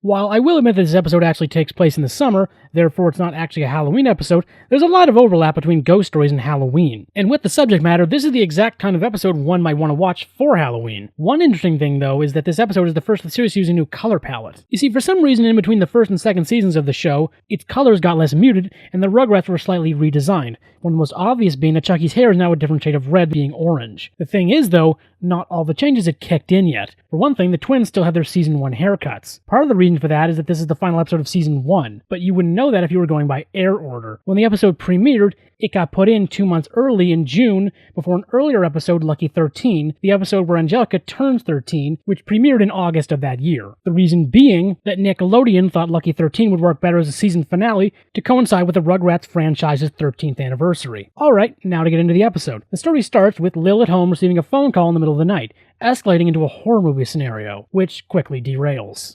While I will admit that this episode actually takes place in the summer, therefore it's not actually a Halloween episode, there's a lot of overlap between ghost stories and Halloween. And with the subject matter, this is the exact kind of episode one might want to watch for Halloween. One interesting thing, though, is that this episode is the first of the series to use a new color palette. You see, for some reason in between the first and second seasons of the show, its colors got less muted, and the Rugrats were slightly redesigned. One of the most obvious being that Chucky's hair is now a different shade of red, being orange. The thing is, though, not all the changes had kicked in yet. For one thing, the twins still have their Season 1 haircuts. Part of the reason for that is that this is the final episode of Season 1, but you wouldn't know that if you were going by air order. When the episode premiered, it got put in 2 months early in June before an earlier episode, Lucky 13, the episode where Angelica turns 13, which premiered in August of that year. The reason being that Nickelodeon thought Lucky 13 would work better as a season finale to coincide with the Rugrats franchise's 13th anniversary. Alright, now to get into the episode. The story starts with Lil at home receiving a phone call in the middle of the night, escalating into a horror movie scenario, which quickly derails.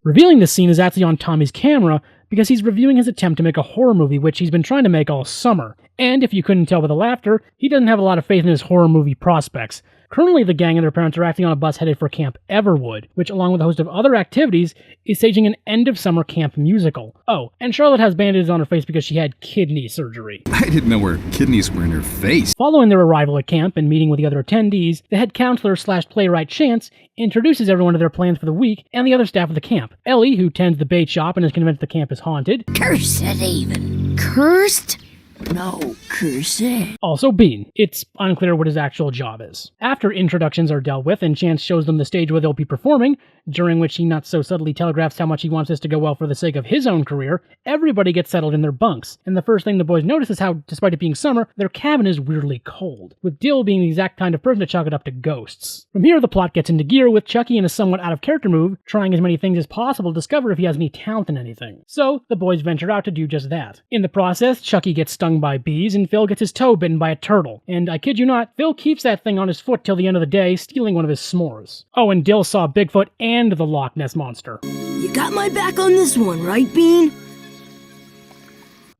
Revealing this scene is actually on Tommy's camera because he's reviewing his attempt to make a horror movie which he's been trying to make all summer. And if you couldn't tell by the laughter, he doesn't have a lot of faith in his horror movie prospects. Currently, the gang and their parents are acting on a bus headed for Camp Everwood, which, along with a host of other activities, is staging an end-of-summer camp musical. Oh, and Charlotte has bandages on her face because she had kidney surgery. I didn't know her kidneys were in her face. Following their arrival at camp and meeting with the other attendees, the head counselor/playwright Chance introduces everyone to thetheir plans for the week and the other staff of the camp. Ellie, who tends the bait shop and is convinced the camp is haunted. Cursed even. Cursed? No, cursed. Also Bean. It's unclear what his actual job is. After introductions are dealt with and Chance shows them the stage where they'll be performing, during which he not so subtly telegraphs how much he wants this to go well for the sake of his own career, everybody gets settled in their bunks. And the first thing the boys notice is how, despite it being summer, their cabin is weirdly cold, with Dill being the exact kind of person to chalk it up to ghosts. From here, the plot gets into gear with Chucky in a somewhat out-of-character move, trying as many things as possible to discover if he has any talent in anything. So, the boys venture out to do just that. In the process, Chucky gets stung by bees, and Phil gets his toe bitten by a turtle. And I kid you not, Phil keeps that thing on his foot till the end of the day, stealing one of his s'mores. Oh, and Dill saw Bigfoot and the Loch Ness Monster. You got my back on this one, right, Bean?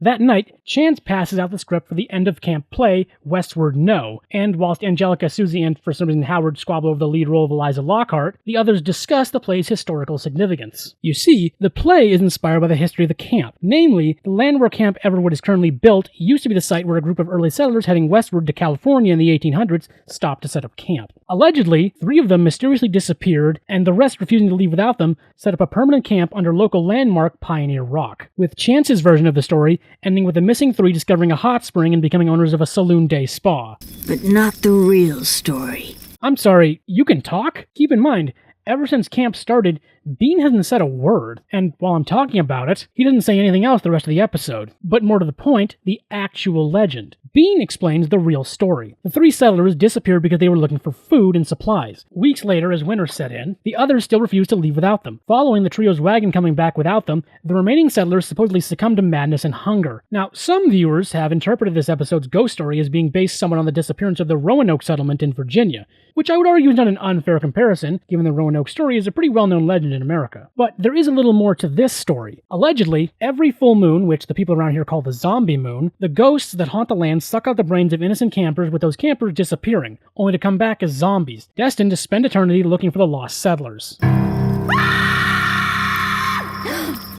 That night, Chance passes out the script for the end-of-camp play, Westward No, and whilst Angelica, Susie, and for some reason Howard squabble over the lead role of Eliza Lockhart, the others discuss the play's historical significance. You see, the play is inspired by the history of the camp. Namely, the land where Camp Everwood is currently built used to be the site where a group of early settlers heading westward to California in the 1800s stopped to set up camp. Allegedly, 3 of them mysteriously disappeared, and the rest, refusing to leave without them, set up a permanent camp under local landmark Pioneer Rock. With Chance's version of the story ending with the missing 3 discovering a hot spring and becoming owners of a saloon day spa. But not the real story. I'm sorry, you can talk? Keep in mind, ever since camp started, Bean hasn't said a word, and while I'm talking about it, he doesn't say anything else the rest of the episode. But more to the point, the actual legend. Bean explains the real story. The 3 settlers disappeared because they were looking for food and supplies. Weeks later, as winter set in, the others still refused to leave without them. Following the trio's wagon coming back without them, the remaining settlers supposedly succumbed to madness and hunger. Now, some viewers have interpreted this episode's ghost story as being based somewhat on the disappearance of the Roanoke settlement in Virginia, which I would argue is not an unfair comparison, given the Roanoke story is a pretty well-known legend in America. But there is a little more to this story. Allegedly, every full moon, which the people around here call the zombie moon, the ghosts that haunt the land suck out the brains of innocent campers, with those campers disappearing, only to come back as zombies, destined to spend eternity looking for the lost settlers.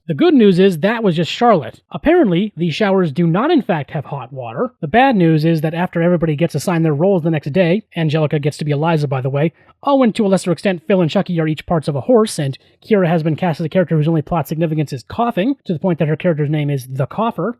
The good news is that was just Charlotte. Apparently, these showers do not in fact have hot water. The bad news is that after everybody gets assigned their roles the next day, Angelica gets to be Eliza, by the way, and to a lesser extent Phil and Chucky are each parts of a horse, and Kira has been cast as a character whose only plot significance is coughing, to the point that her character's name is The Cougher.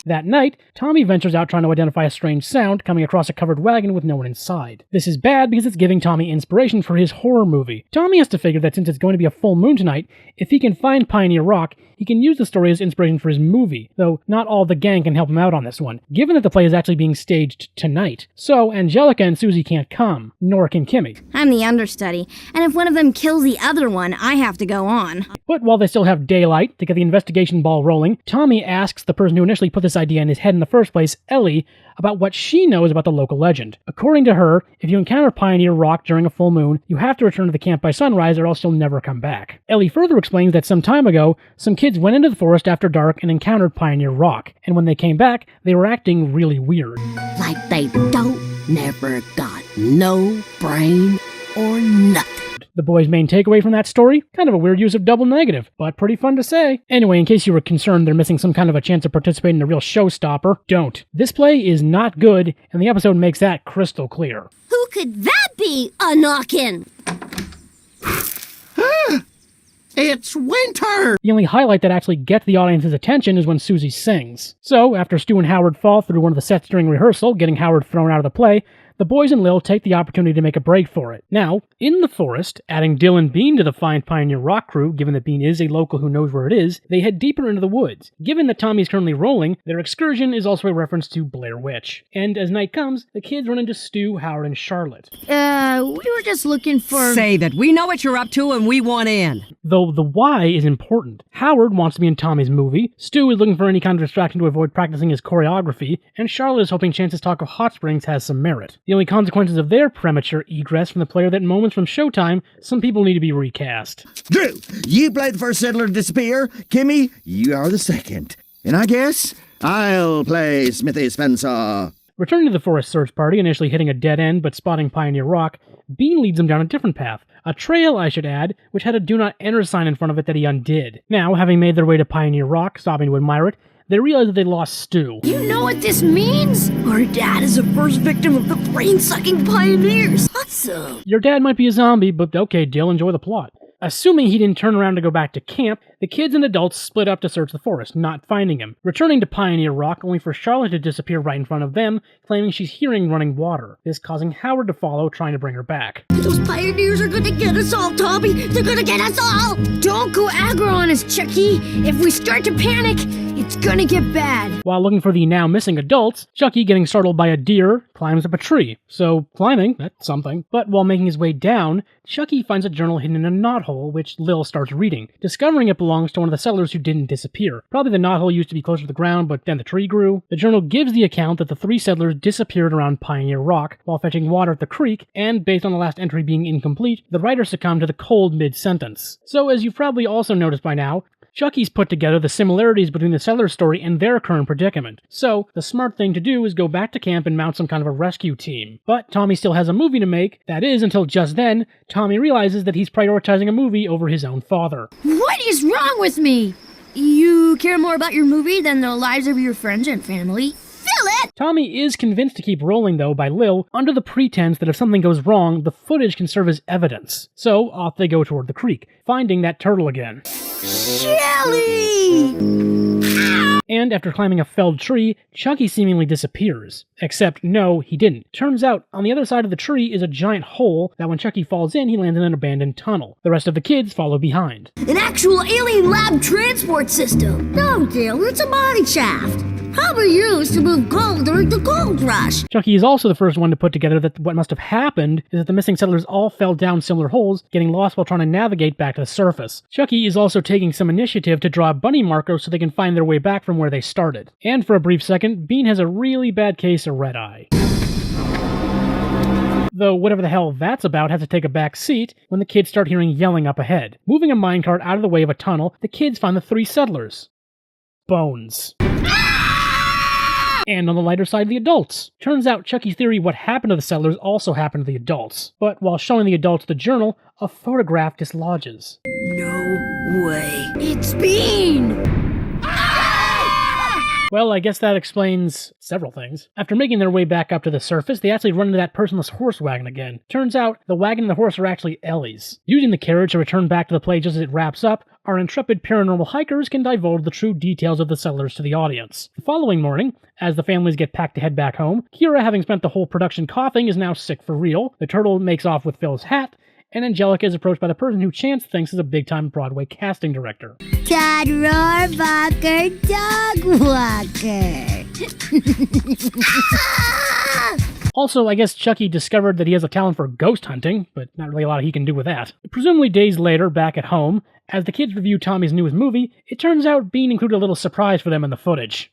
That night, Tommy ventures out trying to identify a strange sound coming across a covered wagon with no one inside. This is bad because it's giving Tommy inspiration for his horror movie. Tommy has to figure that since it's going to be a full moon tonight, if he can find Pioneer Rock, he can use the story as inspiration for his movie, though not all the gang can help him out on this one, given that the play is actually being staged tonight. So Angelica and Susie can't come, nor can Kimmy. I'm the understudy, and if one of them kills the other one, I have to go on. But while they still have daylight to get the investigation ball rolling, Tommy asks the person who initially put this idea in his head in the first place, Ellie, about what she knows about the local legend. According to her, if you encounter Pioneer Rock during a full moon, you have to return to the camp by sunrise or else you'll never come back. Ellie further explains that some time ago, some kids went into the forest after dark and encountered Pioneer Rock, and when they came back, they were acting really weird. Like they never got no brain or nothing. The boys' main takeaway from that story? Kind of a weird use of double negative, but pretty fun to say. Anyway, in case you were concerned they're missing some kind of a chance to participate in a real showstopper, don't. This play is not good, and the episode makes that crystal clear. Who could that be a knockin'? It's winter! The only highlight that actually gets the audience's attention is when Susie sings. So, after Stu and Howard fall through one of the sets during rehearsal, getting Howard thrown out of the play, the boys and Lil take the opportunity to make a break for it. Now, in the forest, adding Dill and Bean to the Find Pioneer Rock crew, given that Bean is a local who knows where it is, they head deeper into the woods. Given that Tommy is currently rolling, their excursion is also a reference to Blair Witch. And as night comes, the kids run into Stu, Howard, and Charlotte. We were just looking for... Say that we know what you're up to and we want in. Though the why is important. Howard wants to be in Tommy's movie, Stu is looking for any kind of distraction to avoid practicing his choreography, and Charlotte is hoping Chance's talk of hot springs has some merit. The only consequences of their premature egress from the player that moments from showtime, some people need to be recast. Drew, you play the first settler to disappear. Kimmy, you are the second. And I guess I'll play Smithy Spencer. Returning to the forest search party, initially hitting a dead end but spotting Pioneer Rock, Bean leads them down a different path. A trail, I should add, which had a Do Not Enter sign in front of it that he undid. Now, having made their way to Pioneer Rock, stopping to admire it, they realize that they lost Stu. You know what this means? Our dad is the first victim of the brain-sucking pioneers. Awesome. Your dad might be a zombie, but okay, Dill, enjoy the plot. Assuming he didn't turn around to go back to camp, the kids and adults split up to search the forest, not finding him, returning to Pioneer Rock only for Charlotte to disappear right in front of them, claiming she's hearing running water, this causing Howard to follow, trying to bring her back. Those pioneers are gonna get us all, Tommy. They're gonna get us all. Don't go aggro on us, Chucky. If we start to panic, it's gonna get bad. While looking for the now missing adults, Chucky, getting startled by a deer, climbs up a tree. So, climbing, that's something. But while making his way down, Chucky finds a journal hidden in a knothole, which Lil starts reading, discovering it belongs to one of the settlers who didn't disappear. Probably the knothole used to be closer to the ground, but then the tree grew. The journal gives the account that the 3 settlers disappeared around Pioneer Rock while fetching water at the creek, and based on the last entry being incomplete, the writer succumbed to the cold mid-sentence. So, as you've probably also noticed by now, Chucky's put together the similarities between the settler story and their current predicament. So, the smart thing to do is go back to camp and mount some kind of a rescue team. But Tommy still has a movie to make. That is, until just then, Tommy realizes that he's prioritizing a movie over his own father. What is wrong with me? You care more about your movie than the lives of your friends and family? Fill it! Tommy is convinced to keep rolling, though, by Lil, under the pretense that if something goes wrong, the footage can serve as evidence. So, off they go toward the creek, finding that turtle again. Shelly! And after climbing a felled tree, Chucky seemingly disappears. Except, no, he didn't. Turns out, on the other side of the tree is a giant hole that when Chucky falls in, he lands in an abandoned tunnel. The rest of the kids follow behind. An actual alien lab transport system. No, Dale, it's a body shaft. Probably used to move gold during the gold rush. Chucky is also the first one to put together that what must have happened is that the missing settlers all fell down similar holes, getting lost while trying to navigate back to the surface. Chucky is also taking some initiative to draw bunny markers so they can find their way back from where they started. And for a brief second, Bean has a really bad case of red eye. Though whatever the hell that's about has to take a back seat when the kids start hearing yelling up ahead. Moving a minecart out of the way of a tunnel, the kids find the 3 settlers. Bones. And on the lighter side, the adults. Turns out Chucky's theory what happened to the settlers also happened to the adults. But while showing the adults the journal, a photograph dislodges. No way. It's Bean! Well, I guess that explains several things. After making their way back up to the surface, they actually run into that personless horse wagon again. Turns out, the wagon and the horse are actually Ellie's. Using the carriage to return back to the play just as it wraps up, our intrepid paranormal hikers can divulge the true details of the settlers to the audience. The following morning, as the families get packed to head back home, Kira, having spent the whole production coughing, is now sick for real, the turtle makes off with Phil's hat, and Angelica is approached by the person who Chance thinks is a big-time Broadway casting director. Dad Rohrbacher, dog walker. Also, I guess Chucky discovered that he has a talent for ghost hunting, but not really a lot he can do with that. Presumably days later, back at home, as the kids review Tommy's newest movie, it turns out Bean included a little surprise for them in the footage.